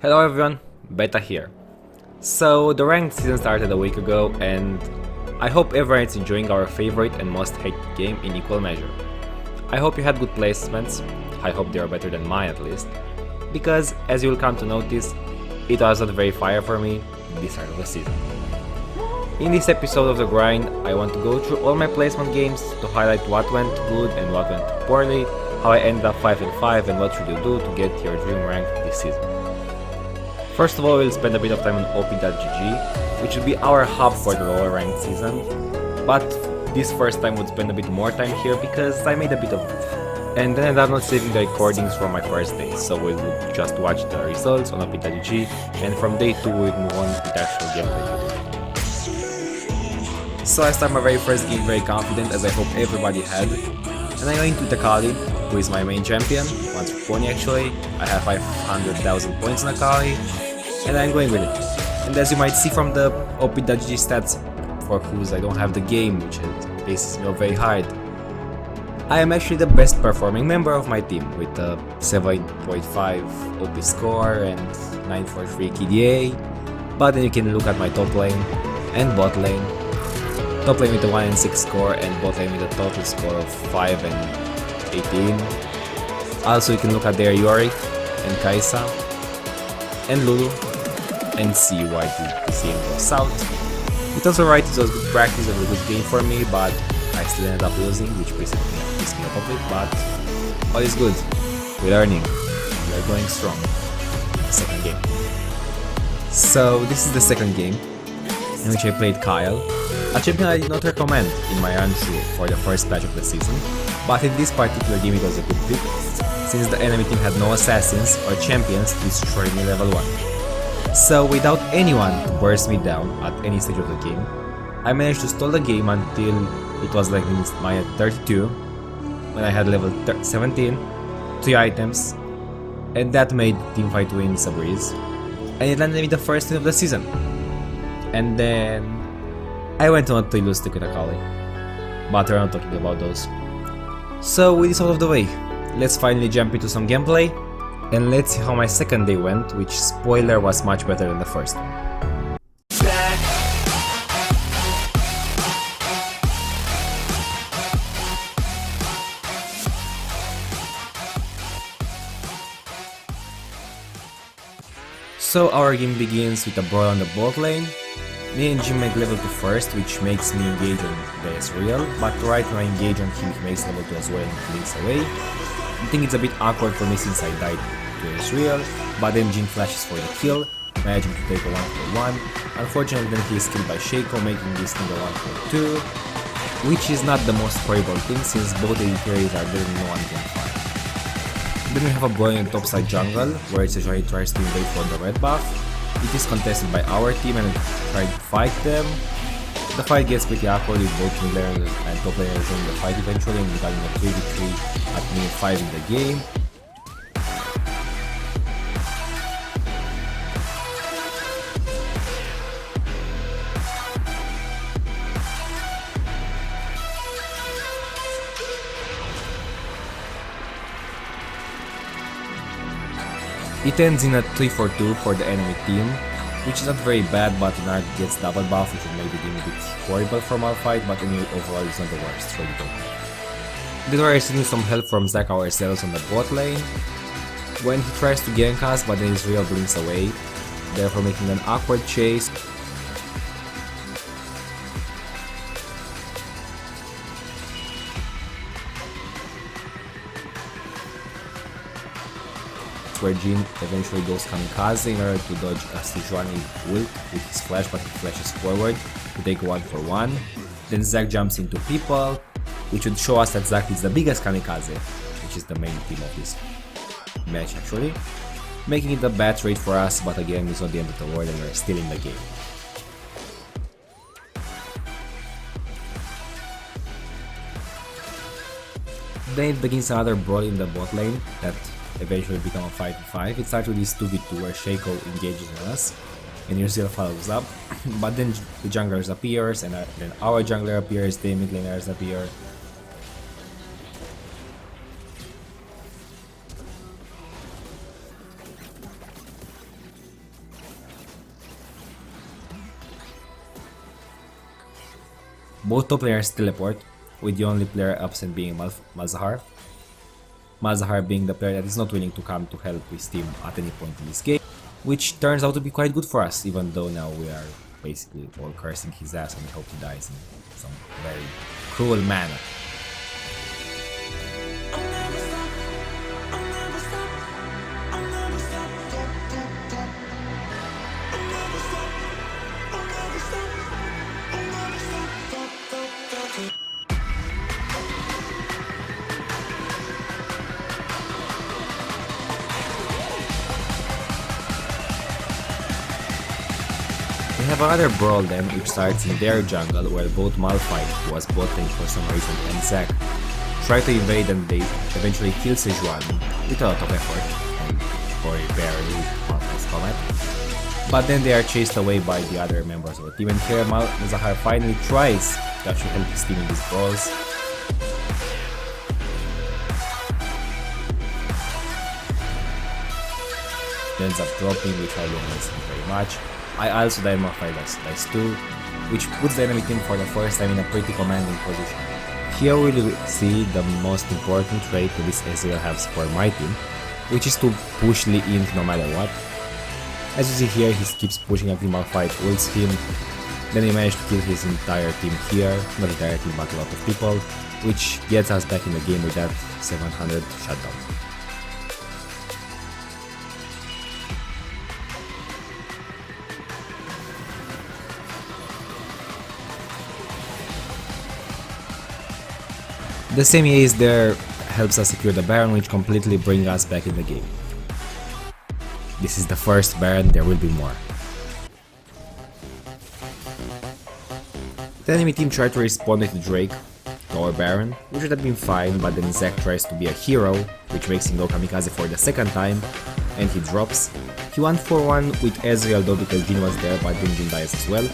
Hello everyone, Beta here. So the ranked season started a week ago and I hope everyone is enjoying our favorite and most hated game in equal measure. I hope you had good placements, I hope they are better than mine at least, because as you will come to notice, it was not very fire for me this start of the season. In this episode of The Grind, I want to go through all my placement games to highlight what went good and what went poorly, how I ended up 5 and 5 and what should you do to get your dream rank this season. First of all, we'll spend a bit of time on OP.GG, which will be our hub for the lower ranked season, but this first time would spend a bit more time here because I made a bit of both. And then I'm not saving the recordings from my first day, so we'll just watch the results on OP.GG, and from day 2 we'll move on with actual gameplay. So I start my very first game very confident, as I hope everybody had, and I go into Akali, who is my main champion, once per pony actually. I have 500,000 points on Akali, and I'm going with it. And as you might see from the OP.GG stats, for whose I don't have the game, which bases me up very hard, I am actually the best performing member of my team, with a 7.5 OP score and 943 KDA. But then you can look at my top lane and bot lane. Top lane with a 1 and 6 score, and bot lane with a total score of 5 and 18. Also, you can look at their Yorick and Kai'Sa and Lulu and see why the CM goes south. It's also right, it was good practice and a good game for me, but I still ended up losing, which basically pissed me off a bit, but all is good. We're learning. We're going strong. Second game. So this is the second game in which I played Kyle, a champion I did not recommend in my run-through for the first patch of the season, but in this particular game it was a good pick, since the enemy team had no assassins or champions to destroy me level 1. So without anyone to burst me down at any stage of the game, I managed to stall the game until it was like my 32, when I had level 17, 3 items, and that made teamfight wins a breeze, and it landed me the first win of the season. And then I went on to lose to Akali, but we're not talking about those. So with this out of the way, let's finally jump into some gameplay, and let's see how my second day went, which, spoiler, was much better than the first one. So our game begins with a brawl on the bot lane. Me and Jim make level 2 first, which makes me engage on the Ezreal, but right when I engage on him, he makes level 2 as well and cleans away. I think it's a bit awkward for me since I died to Ezreal, but then Jin flashes for the kill, managing to take a 1-for-1. Unfortunately, then he is killed by Shaco, making this thing a 1-for-2, which is not the most horrible thing since both AD carries are dead and no one can fight. Then we have a brawl in the topside jungle, where Sejuani tries to invade for the red buff. It is contested by our team and trying to fight them. The fight gets pretty awkward with both mid laners and top laners joining the fight eventually, and regarding a 3v3 at minute 5 in the game. It ends in a 3-4-2 for the enemy team, which is not very bad, but Renard gets double buff, which would make the game a bit horrible for Malphite, but anyway, overall it's not the worst for the top. Then we're receiving some help from Zac ourselves on the bot lane, when he tries to gank us, but then Ezreal blinks away, therefore making an awkward chase. Where Jin eventually goes kamikaze in order to dodge a Sejuani ult with his flash, but he flashes forward to take 1-for-1. Then Zac jumps into people, which would show us that Zac is the biggest kamikaze, which is the main team of this match actually, making it a bad trade for us, but again it's not the end of the world and we're still in the game. Then it begins another brawl in the bot lane that eventually become a 5v5. It starts with this 2v2 where Shaco engages on us and Ezreal follows up, but then the junglers appears and then our jungler appears, the mid laners appear. Both top players teleport, with the only player absent being Malzahar. Malzahar being the player that is not willing to come to help his team at any point in this game, which turns out to be quite good for us, even though now we are basically all cursing his ass and we hope he dies in some very cruel manner. We have another brawl then, which starts in their jungle, where both Malphite, who was bot lane for some reason, and Zac try to invade, and they eventually kill Sejuani with a lot of effort, and very barely with Malphite's comment. But then they are chased away by the other members of the team, and here Malzahar finally tries to actually help his team in these brawls. He ends up dropping, which I don't miss very much. I also die Malphite dies too, which puts the enemy team for the first time in a pretty commanding position. Here we will see the most important trait that this Ezreal has for my team, which is to push Lee in no matter what. As you see here, he keeps pushing until Malphite ults him, then he managed to kill his entire team here, not entire team but a lot of people, which gets us back in the game with that 700 shutdown. The same Ace there helps us secure the Baron, which completely brings us back in the game. This is the first Baron, there will be more. The enemy team tried to respond with Drake to our Baron, which would have been fine, but then Zac tries to be a hero, which makes him go kamikaze for the second time, and he drops. He won 4-1 with Ezreal though because Jhin was there, but then Jhin dies as well.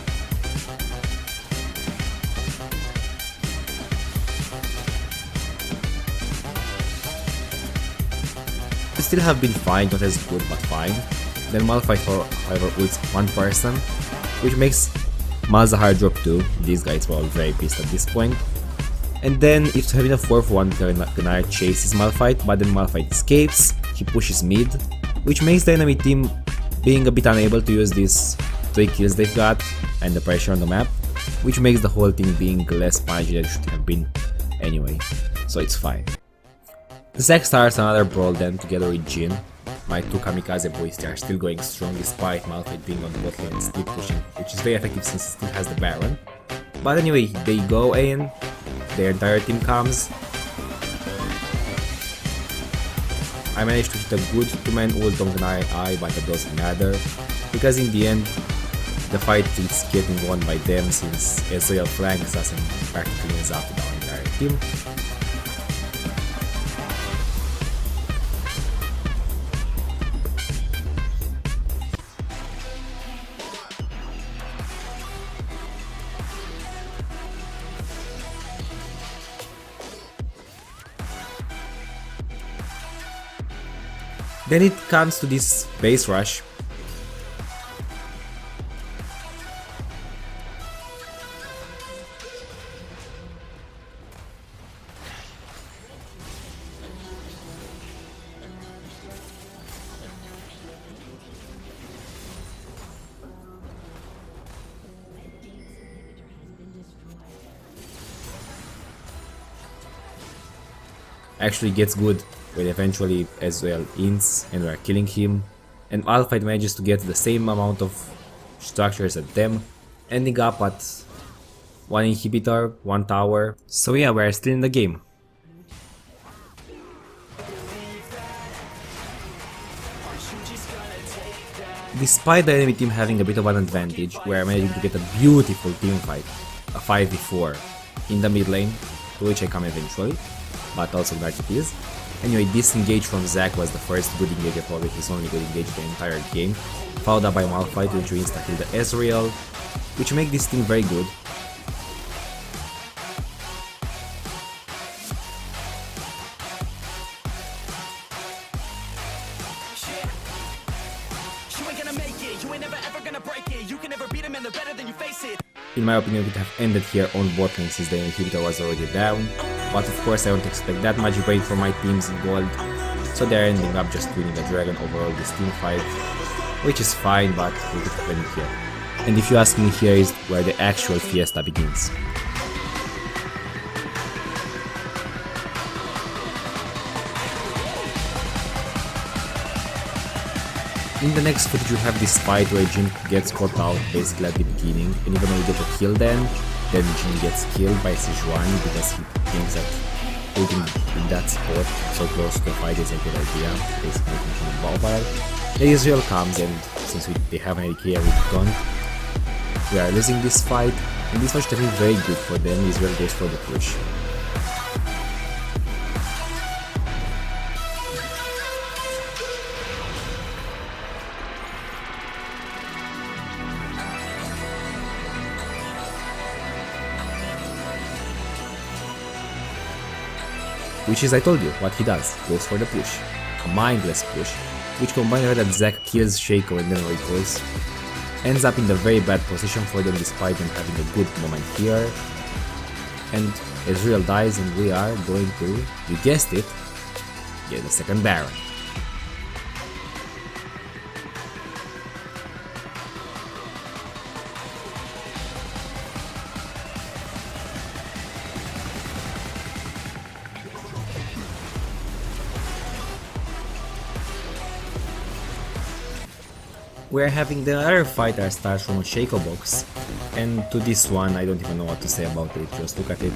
Still have been fine, not as good but fine. Then Malphite however ults one person, which makes Malzahar drop 2. These guys were all very pissed at this point. And then it's having a 4-for-1 Gnar chases Malphite, but then Malphite escapes, he pushes mid, which makes the enemy team being a bit unable to use these 3 kills they've got and the pressure on the map, which makes the whole thing being less punished than it should have been anyway, so it's fine. Zac starts another brawl then together with Jhin. My 2 kamikaze boys are still going strong despite Malphite being on the bot lane and still pushing, which is very effective since he still has the Baron. But anyway, they go in, their entire team comes. I managed to hit a good 2-man ult on Gnar, but that doesn't matter, because in the end, the fight is getting won by them since Ezreal flanks us and practically ends up with our entire team. Then it comes to this base rush. Actually gets good when eventually Ezreal ins and we are killing him, and Malphite manages to get the same amount of structures as them, ending up at 1 inhibitor, 1 tower, so yeah, we're still in the game. Despite the enemy team having a bit of an advantage, we are managing to get a beautiful team fight, a 5v4 in the mid lane, to which I come eventually, but also glad it is. Anyway, this engage from Zac was the first good engage, probably his only good engage the entire game, followed up by Malphite which insta-kill the Ezreal, which make this team very good. In my opinion, it would have ended here on bot lane since the inhibitor was already down, but of course I don't expect that much break from my teams in gold, so they're ending up just winning the dragon overall this team fight, which is fine, but we could have ended here. And if you ask me, here is where the actual fiesta begins. In the next footage we have this fight where Jhin gets caught out basically at the beginning, and even though we get a kill then Jhin gets killed by Sejuani because he thinks that putting in that spot so close to the fight is a good idea, basically making him volatile. The Israel comes, and since they have an AD carry with Gaunt, we are losing this fight, and this was actually very good for them. Israel goes for the push. Which is, I told you, what he does, goes for the push. A mindless push, which combined with that Zac kills Shaco and then recoils, ends up in the very bad position for them despite them having a good moment here. And Ezreal dies and we are going to, you guessed it, get the second Baron. We're having the other fight that starts from a Shaco box, and to this one I don't even know what to say about it, just look at it.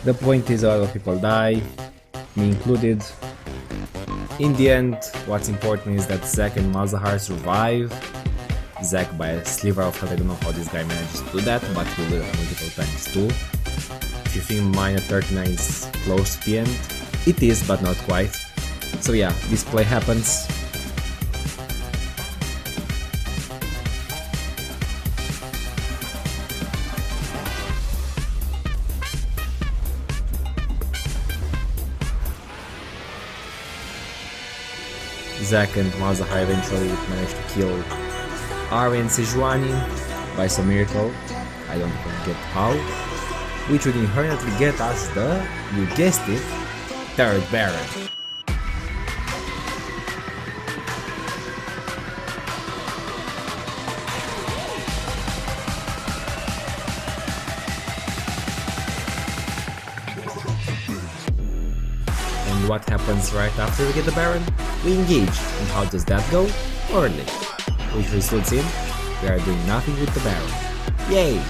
The point is a lot of people die, me included. In the end, what's important is that Zac and Malzahar survive. Zac by a sliver of health, I don't know how this guy manages to do that, but he'll do that multiple times too. If you think mine at 39 is close to the end, it is, but not quite. So yeah, this play happens. Zac and Malzahar eventually managed to kill Ahri and Sejuani by some miracle, I don't even get how, which would inherently get us the, you guessed it, third Baron. And what happens right after we get the Baron? We engage, and how does that go? Poorly. Which results in, we are doing nothing with the Baron. Yay!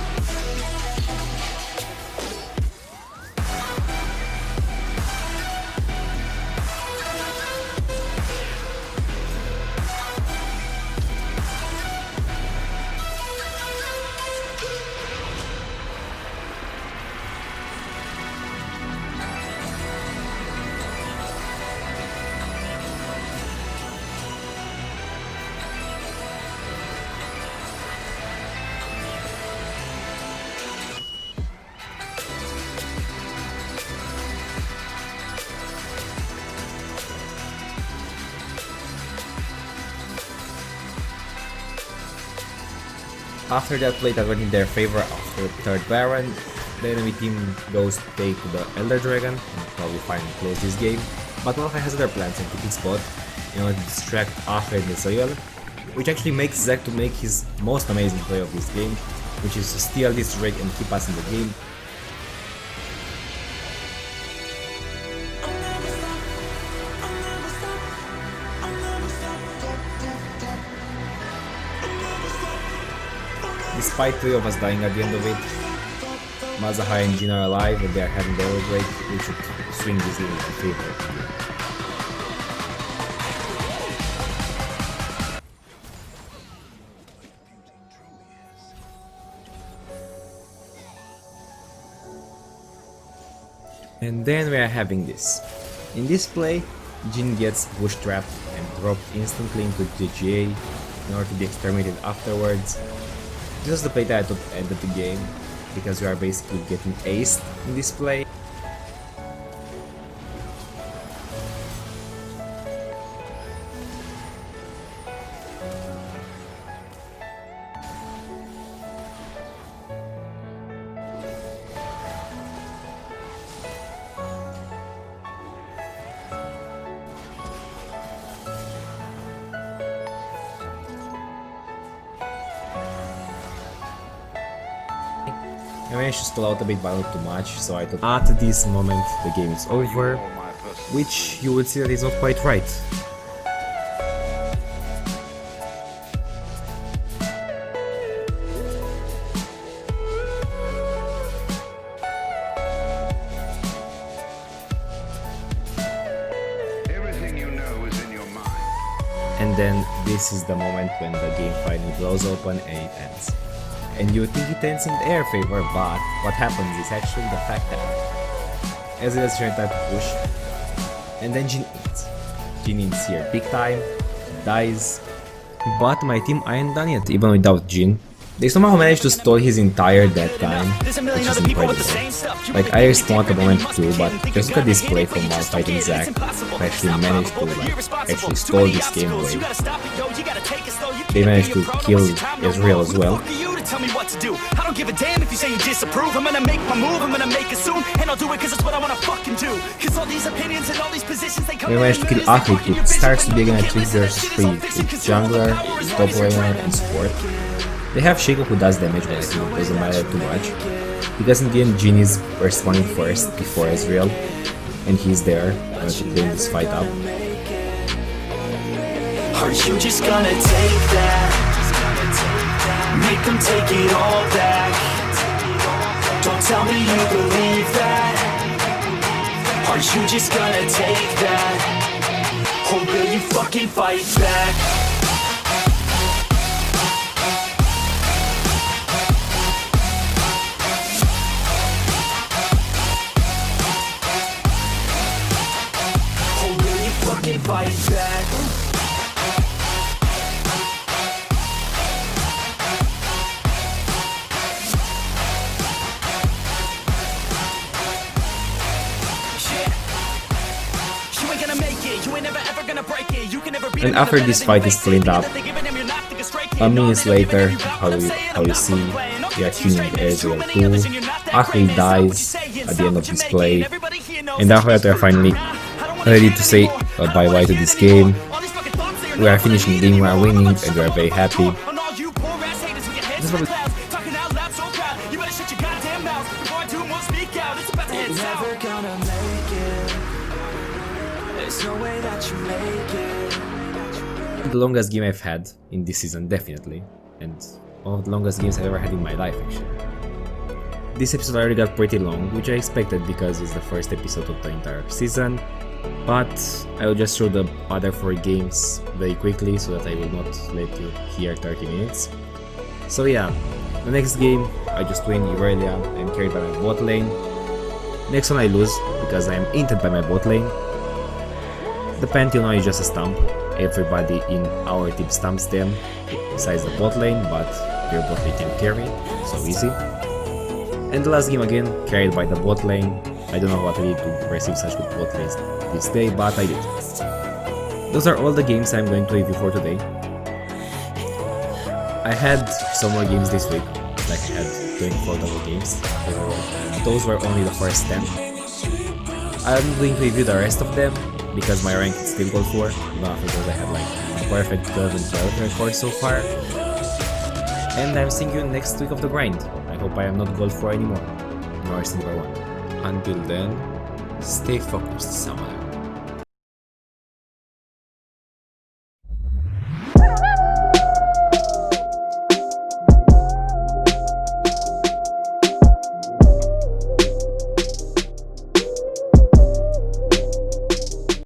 After that play that went in their favor after the third Baron, the enemy team goes to take the Elder Dragon and probably finally close this game, but Malphite has other plans and keep spot in order to distract Ahri and Ezreal, which actually makes Zac to make his most amazing play of this game, which is to steal this Drake and keep us in the game. Despite three of us dying at the end of it, Malzahar and Jhin are alive and they are having the Elder Drake, which should swing this game in favor of the game. And then we are having this. In this play, Jin gets bush trapped and dropped instantly into the GA in order to be exterminated afterwards. This was the play that I thought ended the game, because we are basically getting aced in this play. I managed to stall out a bit but not too much, so I thought at this moment the game is over, which you would see that is not quite right. Everything you know is in your mind. And then this is the moment when the game finally blows open and it ends. And you would think it ends in their favor, but what happens is actually the fact that as it is trying to push, and then Jin eats. Jin eats here big time, dies, but my team aren't done yet, even without Jin. They somehow managed to stall his entire death time, which is incredible. Like, I respawned a moment too, but just look at this play from while fighting Zac, who actually managed to actually stall this game away. They managed to kill Ezreal as well. Tell me what to do. I don't give a damn if you say you disapprove. I'm gonna make my move, I'm gonna make it soon, and I'll do it cause it's what I wanna fucking do. Cause all these opinions and all these positions, they come. We managed to kill Ahri, who starts to be again a 3 vs 3 with jungler, top laner, and support. They have Shaco who does damage, but I think it doesn't matter too much. Because in the end, Jin is respawning first before Ezreal, and he's there to bring this fight up. Are you just gonna take that? Make them take it all back. Don't tell me you believe that. Are you just gonna take that? Or will you fucking fight back? Or will you fucking fight back? And after this fight is cleaned up, a minute later, how you see, we are killing Ezreal too. Ahri dies at the end of this play, and after that we are finally ready to say bye-bye to this game. We are finishing the game, we are winning, and we are very happy. The longest game I've had in this season, definitely, and one of the longest games I've ever had in my life, actually. This episode already got pretty long, which I expected because it's the first episode of the entire season, but I will just show the other 4 games very quickly so that I will not let you hear 30 minutes. So yeah, the next game I just win Irelia, I'm carried by my bot lane. Next one I lose because I am inted by my bot lane. The Pantheon now is just a stump. Everybody in our team stumps them, besides the bot lane, but their bot lane can carry, so easy. And the last game again, carried by the bot lane. I don't know what I did to receive such good bot lanes this day, but I did. Those are all the games I'm going to review for today. I had some more games this week, like I had 24 double games. Those were only the first 10. I'm going to review the rest of them, because my rank is still gold 4, even after those I had like a perfect 12 and 12 record so far. And I'm seeing you next week of the grind. I hope I am not gold 4 anymore, nor silver 1. Until then, stay focused, Summoner.